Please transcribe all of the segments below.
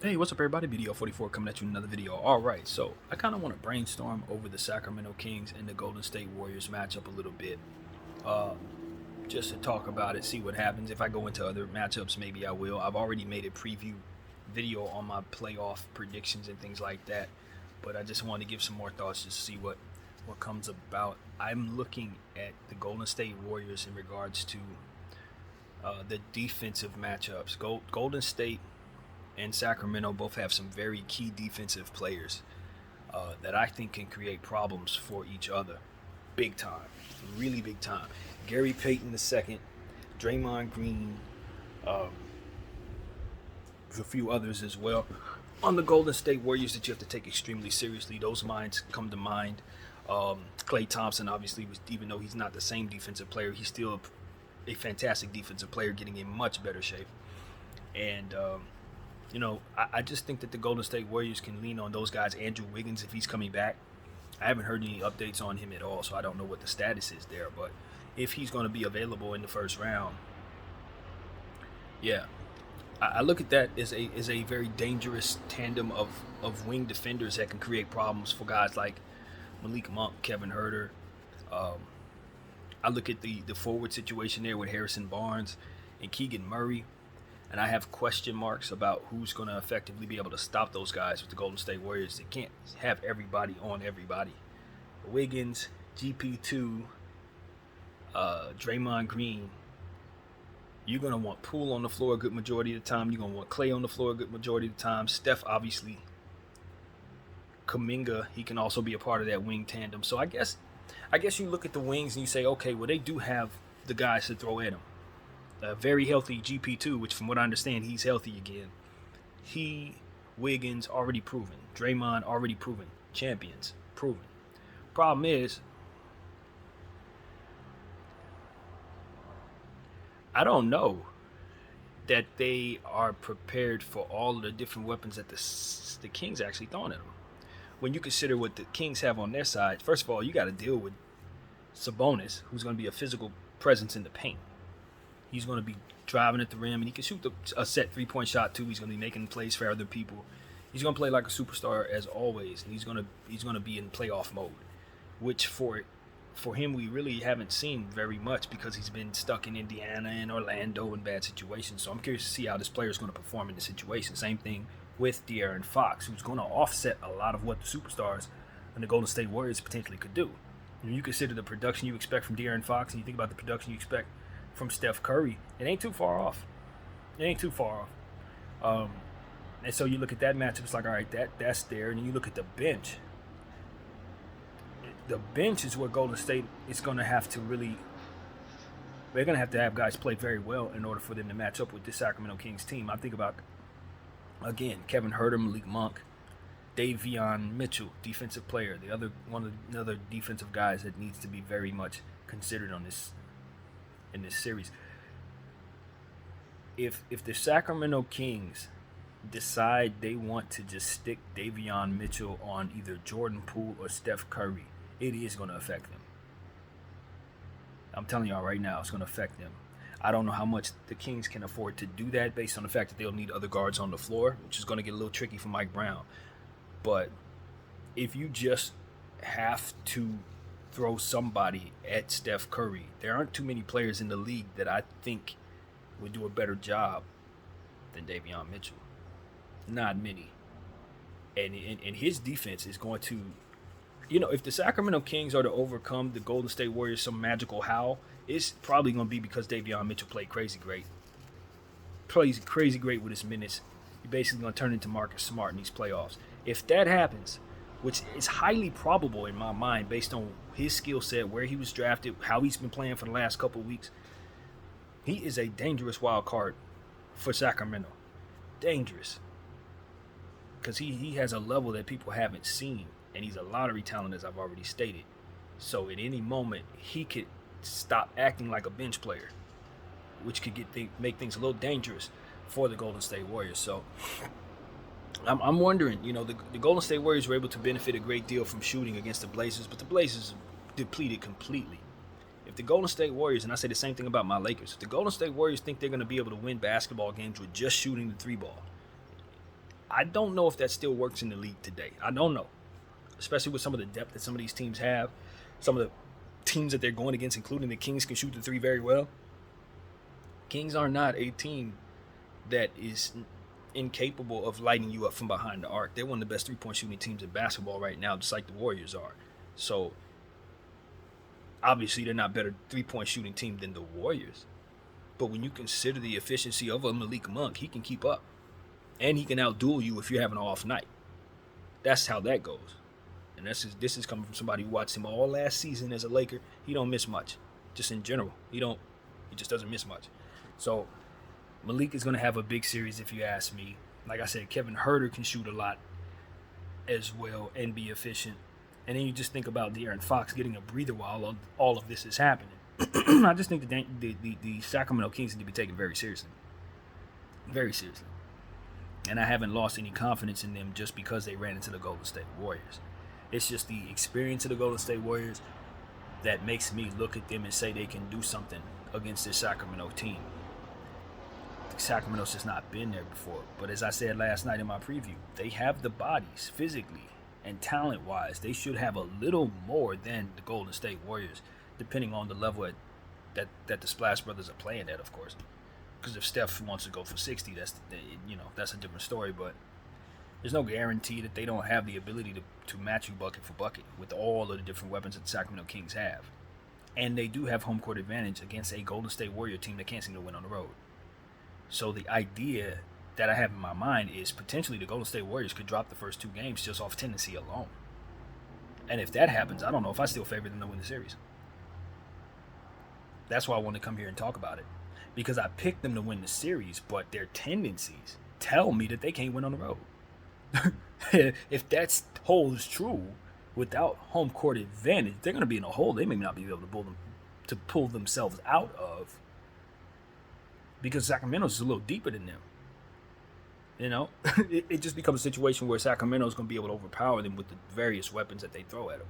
Hey, what's up, everybody? BDO 44 coming at you in another video. All right, so I kind of want to brainstorm over the Sacramento Kings and the Golden State Warriors matchup a little bit, uh, just to talk about it, see what happens. If I go into other matchups, maybe I will. I've already made a preview video on my playoff predictions and things like that, but I just wanted to give some more thoughts just to see what comes about. I'm looking at the Golden State Warriors in regards to the defensive matchups. Golden State and Sacramento both have some very key defensive players that I think can create problems for each other. Big time. Really big time. Gary Payton II, Draymond Green, there's a few others as well. On the Golden State Warriors that you have to take extremely seriously, those minds come to mind. Klay Thompson, obviously, even though he's not the same defensive player, he's still a fantastic defensive player, getting in much better shape. And I just think that the Golden State Warriors can lean on those guys. Andrew Wiggins, if he's coming back, I haven't heard any updates on him at all, so I don't know what the status is there. But if he's going to be available in the first round, yeah, I look at that as a very dangerous tandem of wing defenders that can create problems for guys like Malik Monk, Kevin Herter. Um, I look at the forward situation there with Harrison Barnes and Keegan Murray. And I have question marks about who's going to effectively be able to stop those guys with the Golden State Warriors. They can't have everybody on everybody. Wiggins, GP2, Draymond Green. You're going to want Poole on the floor a good majority of the time. You're going to want Klay on the floor a good majority of the time. Steph, obviously. Kuminga, he can also be a part of that wing tandem. So I guess you look at the wings and you say, okay, well, they do have the guys to throw at them. A very healthy GP2, which from what I understand, he's healthy again. Wiggins, already proven. Draymond, already proven. Champions, proven. Problem is, I don't know that they are prepared for all of the different weapons that the Kings actually throwing at them. When you consider what the Kings have on their side, first of all, you got to deal with Sabonis, who's going to be a physical presence in the paint. He's going to be driving at the rim, and he can shoot a set three-point shot too. He's going to be making plays for other people. He's going to play like a superstar as always, and he's going to be in playoff mode, which for him we really haven't seen very much because he's been stuck in Indiana and Orlando in bad situations. So I'm curious to see how this player is going to perform in the situation. Same thing with De'Aaron Fox, who's going to offset a lot of what the superstars and the Golden State Warriors potentially could do. When you consider the production you expect from De'Aaron Fox, and you think about the production you expect from Steph Curry, it ain't too far off. And so you look at that matchup, it's like, all right, that's there. And then you look at the bench. The bench is where Golden State is going to have to really, they're going to have guys play very well in order for them to match up with this Sacramento Kings team. I think about, again, Kevin Herter, Malik Monk, Davion Mitchell, defensive player, another defensive guys that needs to be very much considered in this series. If the Sacramento Kings decide they want to just stick Davion Mitchell on either Jordan Poole or Steph Curry, it is going to affect them. I'm telling y'all right now, it's going to affect them. I don't know how much the Kings can afford to do that based on the fact that they'll need other guards on the floor, which is going to get a little tricky for Mike Brown. But if you just have to throw somebody at Steph Curry, there aren't too many players in the league that I think would do a better job than Davion Mitchell. Not many. And his defense is going to, if the Sacramento Kings are to overcome the Golden State Warriors some magical how, it's probably going to be because Davion Mitchell played crazy great. Plays crazy great with his minutes. He's basically going to turn into Marcus Smart in these playoffs. If that happens, which is highly probable in my mind based on his skill set, where he was drafted, how he's been playing for the last couple of weeks, he is a dangerous wild card for Sacramento. Dangerous. Because he has a level that people haven't seen, and he's a lottery talent, as I've already stated. So at any moment, he could stop acting like a bench player, which could make things a little dangerous for the Golden State Warriors. So I'm wondering, the Golden State Warriors were able to benefit a great deal from shooting against the Blazers, but the Blazers depleted completely. If the Golden State Warriors, and I say the same thing about my Lakers, if the Golden State Warriors think they're going to be able to win basketball games with just shooting the three ball, I don't know if that still works in the league today. I don't know, especially with some of the depth that some of these teams have. Some of the teams that they're going against, including the Kings, can shoot the three very well. Kings are not a team that is incapable of lighting you up from behind the arc. They're one of the best three-point shooting teams in basketball right now, just like the Warriors are. So, obviously, they're not better three-point shooting team than the Warriors. But when you consider the efficiency of a Malik Monk, he can keep up. And he can outduel you if you're having an off night. That's how that goes. And this is coming from somebody who watched him all last season as a Laker. He don't miss much. Just in general. He just doesn't miss much. So, Malik is going to have a big series if you ask me. Like I said, Kevin Huerter can shoot a lot as well and be efficient. And then you just think about De'Aaron Fox getting a breather while all of this is happening. I just think the Sacramento Kings need to be taken very seriously. Very seriously. And I haven't lost any confidence in them just because they ran into the Golden State Warriors. It's just the experience of the Golden State Warriors that makes me look at them and say they can do something against this Sacramento team. Sacramento's just not been there before. But as I said last night in my preview, they have the bodies physically and talent-wise. They should have a little more than the Golden State Warriors, depending on the level that the Splash Brothers are playing at, of course. Because if Steph wants to go for 60, that's a different story. But there's no guarantee that they don't have the ability to match you bucket for bucket with all of the different weapons that the Sacramento Kings have. And they do have home court advantage against a Golden State Warrior team that can't seem to win on the road. So the idea that I have in my mind is potentially the Golden State Warriors could drop the first two games just off tendency alone. And if that happens, I don't know if I still favor them to win the series. That's why I want to come here and talk about it. Because I picked them to win the series, but their tendencies tell me that they can't win on the road. If that holds true, without home court advantage, they're going to be in a hole they may not be able to pull themselves out of. Because Sacramento's is a little deeper than them. You know, it just becomes a situation where Sacramento's going to be able to overpower them with the various weapons that they throw at them.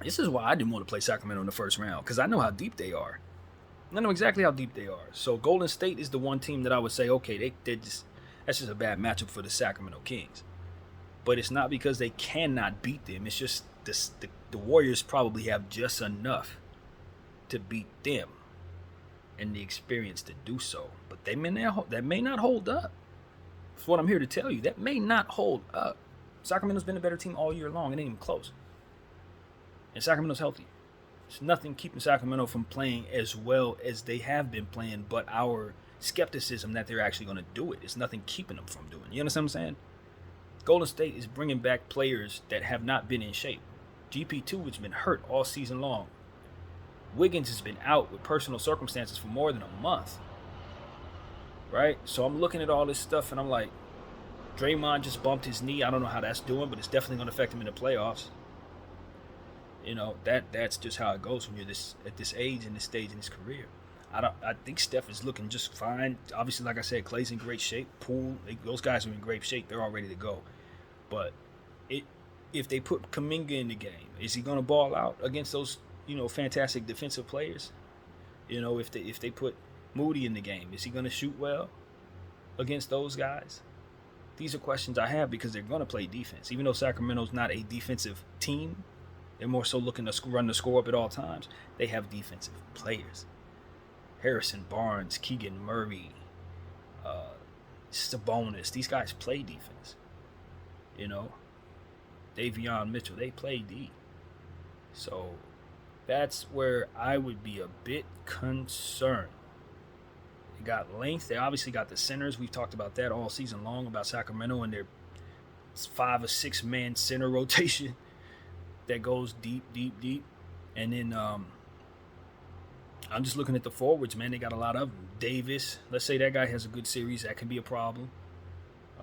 This is why I didn't want to play Sacramento in the first round, because I know how deep they are. I know exactly how deep they are. So Golden State is the one team that I would say, okay, that's just a bad matchup for the Sacramento Kings. But it's not because they cannot beat them. It's just the Warriors probably have just enough to beat them and the experience to do so. But that may not hold up. That's what I'm here to tell you. That may not hold up. Sacramento's been a better team all year long. It ain't even close. And Sacramento's healthy. There's nothing keeping Sacramento from playing as well as they have been playing, but our skepticism that they're actually going to do it. It's nothing keeping them from doing it. You understand what I'm saying? Golden State is bringing back players that have not been in shape. GP2 has been hurt all season long. Wiggins has been out with personal circumstances for more than a month. Right? So I'm looking at all this stuff and I'm like, Draymond just bumped his knee. I don't know how that's doing, but it's definitely going to affect him in the playoffs. You know, that's just how it goes when you're at this age and this stage in his career. I think Steph is looking just fine. Obviously, like I said, Clay's in great shape. Poole, those guys are in great shape. They're all ready to go. But if they put Kuminga in the game, is he going to ball out against those, fantastic defensive players? If they put Moody in the game, is he going to shoot well against those guys? These are questions I have because they're going to play defense. Even though Sacramento's not a defensive team, they're more so looking to run the score up at all times. They have defensive players. Harrison Barnes, Keegan Murray, Sabonis. These guys play defense. Davion Mitchell, they play D. So that's where I would be a bit concerned. They got length. They obviously got the centers. We've talked about that all season long about Sacramento and their 5 or 6 man center rotation that goes deep. And then I'm just looking at the forwards, man. They got a lot of them. Davis, let's say that guy has a good series. That can be a problem.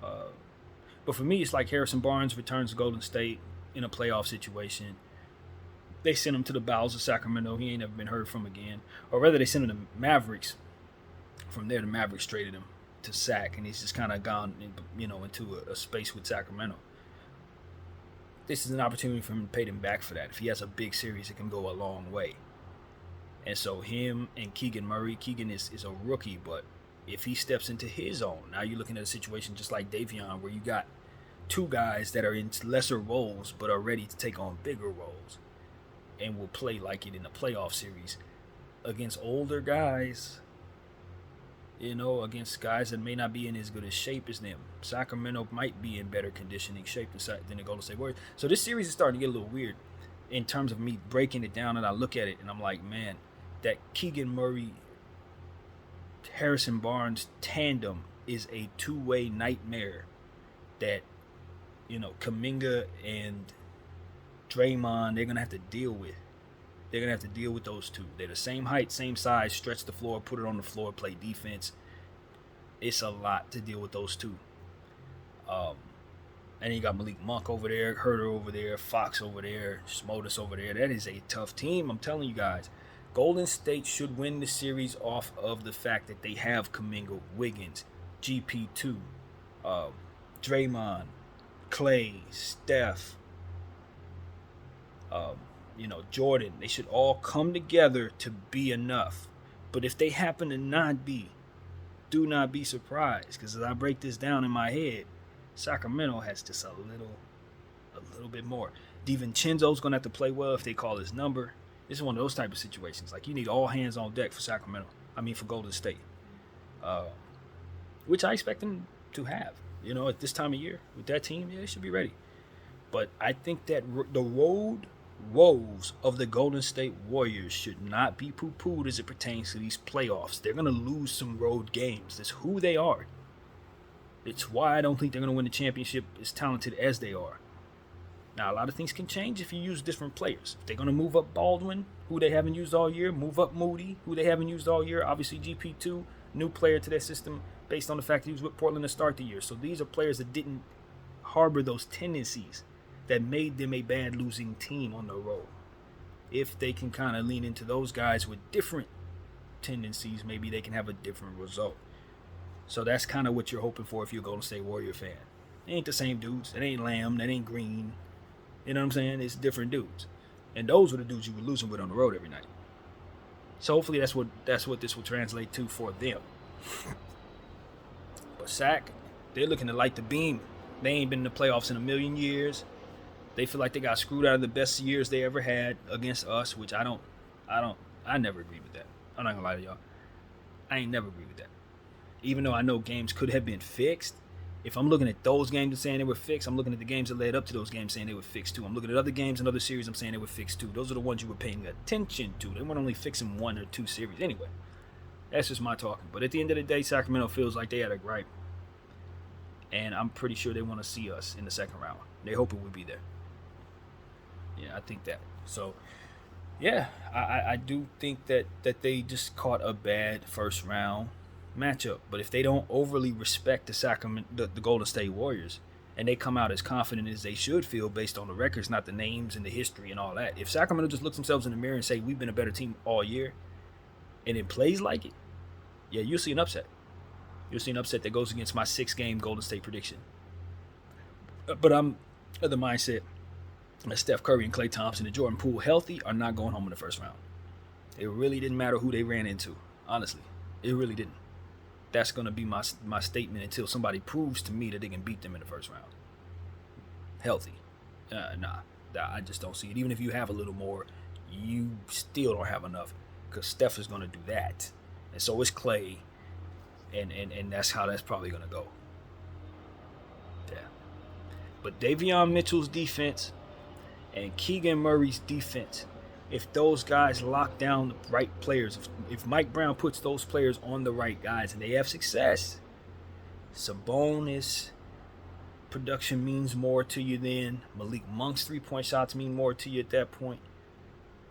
But for me, it's like Harrison Barnes returns to Golden State in a playoff situation. They sent him to the bowels of Sacramento. He ain't never been heard from again. Or rather, they sent him to Mavericks. From there, the Mavericks traded him to Sac, and he's just kind of gone, into a space with Sacramento. This is an opportunity for him to pay them back for that. If he has a big series, it can go a long way. And so him and Keegan Murray, Keegan is a rookie, but if he steps into his own, now you're looking at a situation just like Davion, where you got two guys that are in lesser roles but are ready to take on bigger roles and will play like it in the playoff series against older guys, against guys that may not be in as good a shape as them. Sacramento might be in better conditioning shape than the Golden State Warriors. So this series is starting to get a little weird in terms of me breaking it down, and I look at it and I'm like, man, that Keegan Murray Harrison Barnes tandem is a two-way nightmare that Kuminga and Draymond, they're gonna have to deal with. They're gonna have to deal with those two. They're the same height, same size, stretch the floor, put it on the floor, play defense. It's a lot to deal with those two. And you got Malik Monk over there, Herter over there, Fox over there, Smodus over there. That is a tough team, I'm telling you guys. Golden State should win the series off of the fact that they have Kuminga, Wiggins, GP2, Draymond, Clay, Steph, Jordan. They should all come together to be enough. But if they happen to not be, do not be surprised, because as I break this down in my head, Sacramento has just a little bit more. DiVincenzo's going to have to play well if they call his number. This is one of those type of situations. Like, you need all hands on deck for for Golden State. Which I expect them to have. At this time of year, with that team, they should be ready. But I think that the road woes of the Golden State Warriors should not be poo-pooed as it pertains to these playoffs. They're going to lose some road games. That's who they are. It's why I don't think they're going to win the championship as talented as they are. Now, a lot of things can change if you use different players. If they're going to move up Baldwin, who they haven't used all year, move up Moody, who they haven't used all year, obviously GP2, new player to their system based on the fact that he was with Portland to start the year. So these are players that didn't harbor those tendencies that made them a bad losing team on the road. If they can kind of lean into those guys with different tendencies, maybe they can have a different result. So that's kind of what you're hoping for if you're a Golden State Warrior fan. It ain't the same dudes. It ain't Lamb. That ain't Green. You know what I'm saying? It's different dudes. And those were the dudes you were losing with on the road every night. So hopefully that's what this will translate to for them. But Sac, they're looking to light the beam. They ain't been in the playoffs in a million years. They feel like they got screwed out of the best years they ever had against us, which I never agree with that. I'm not gonna lie to y'all. I ain't never agree with that. Even though I know games could have been fixed, if I'm looking at those games and saying they were fixed, I'm looking at the games that led up to those games saying they were fixed too. I'm looking at other games and other series, I'm saying they were fixed too. Those are the ones you were paying attention to. They weren't only fixing one or two series. Anyway, that's just my talking. But at the end of the day, Sacramento feels like they had a gripe. And I'm pretty sure they want to see us in the second round. They hope it would be there. Yeah, I think that. So, yeah, I do think that they just caught a bad first round matchup. But if they don't overly respect the Golden State Warriors, and they come out as confident as they should feel based on the records, not the names and the history and all that. If Sacramento just looks themselves in the mirror and say, we've been a better team all year, and it plays like it, yeah, you'll see an upset. You'll see an upset that goes against my 6-game Golden State prediction. But I'm of the mindset that Steph Curry and Klay Thompson and Jordan Poole, healthy, are not going home in the first round. It really didn't matter who they ran into. Honestly, it really didn't. That's going to be my statement until somebody proves to me that they can beat them in the first round. Healthy. Nah, I just don't see it. Even if you have a little more, you still don't have enough, because Steph is going to do that. And so is Klay. And that's how that's probably going to go. Yeah. But Davion Mitchell's defense and Keegan Murray's defense, if those guys lock down the right players, if Mike Brown puts those players on the right guys and they have success, Sabonis production means more to you then. Malik Monk's 3-point shots mean more to you at that point.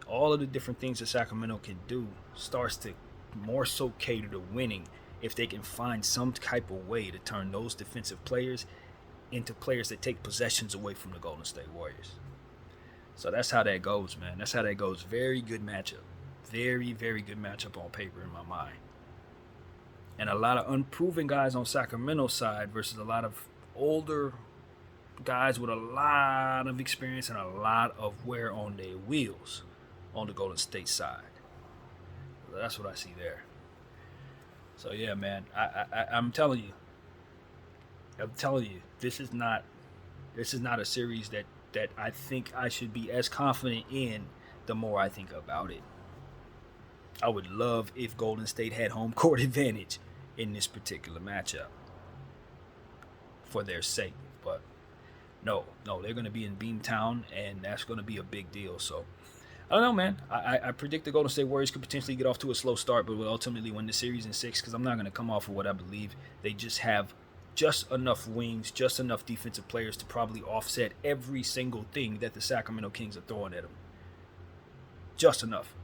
All of the different things that Sacramento can do starts to more so cater to winning if they can find some type of way to turn those defensive players into players that take possessions away from the Golden State Warriors. So that's how that goes, man. That's how that goes. Very good matchup. Very, very good matchup on paper in my mind. And a lot of unproven guys on Sacramento's side versus a lot of older guys with a lot of experience and a lot of wear on their wheels on the Golden State side. That's what I see there. So yeah, man, I'm telling you, this is not a series that I think I should be as confident in. The more I think about it, I would love if Golden State had home court advantage in this particular matchup for their sake, but no, they're going to be in Beamtown, and that's going to be a big deal. So I don't know, man. I predict the Golden State Warriors could potentially get off to a slow start, but will ultimately win the series in six because I'm not going to come off of what I believe. They just have just enough wings, just enough defensive players to probably offset every single thing that the Sacramento Kings are throwing at them. Just enough.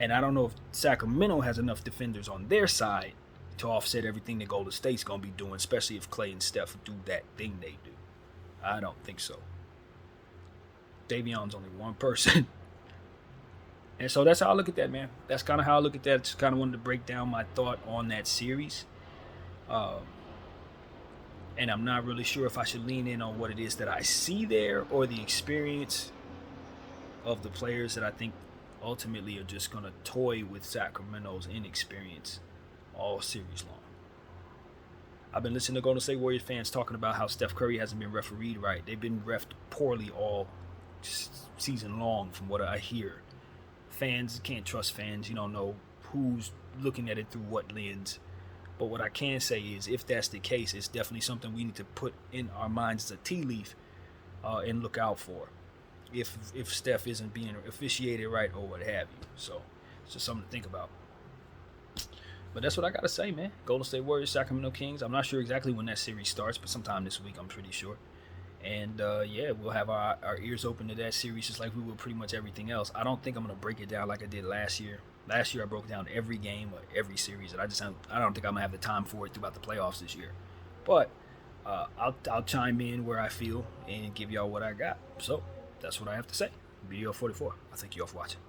And I don't know if Sacramento has enough defenders on their side to offset everything that Golden State's going to be doing, especially if Clay and Steph do that thing they do. I don't think so. Davion's only one person. And so that's how I look at that, man. That's kind of how I look at that. Just kind of wanted to break down my thought on that series. Um, and I'm not really sure if I should lean in on what it is that I see there or the experience of the players that I think ultimately are just going to toy with Sacramento's inexperience all series long. I've been listening to Golden State Warriors fans talking about how Steph Curry hasn't been refereed right. They've been refed poorly all season long, from what I hear. Fans can't trust fans. You don't know who's looking at it through what lens. But what I can say is, if that's the case, it's definitely something we need to put in our minds as a tea leaf and look out for. If Steph isn't being officiated right or what have you. So it's just something to think about. But that's what I got to say, man. Golden State Warriors, Sacramento Kings. I'm not sure exactly when that series starts, but sometime this week, I'm pretty sure. And yeah, we'll have our ears open to that series just like we will pretty much everything else. I don't think I'm going to break it down like I did last year. Last year, I broke down every game or every series, and I don't think I'm going to have the time for it throughout the playoffs this year. But I'll chime in where I feel and give y'all what I got. So that's what I have to say. Video 44. I thank you all for watching.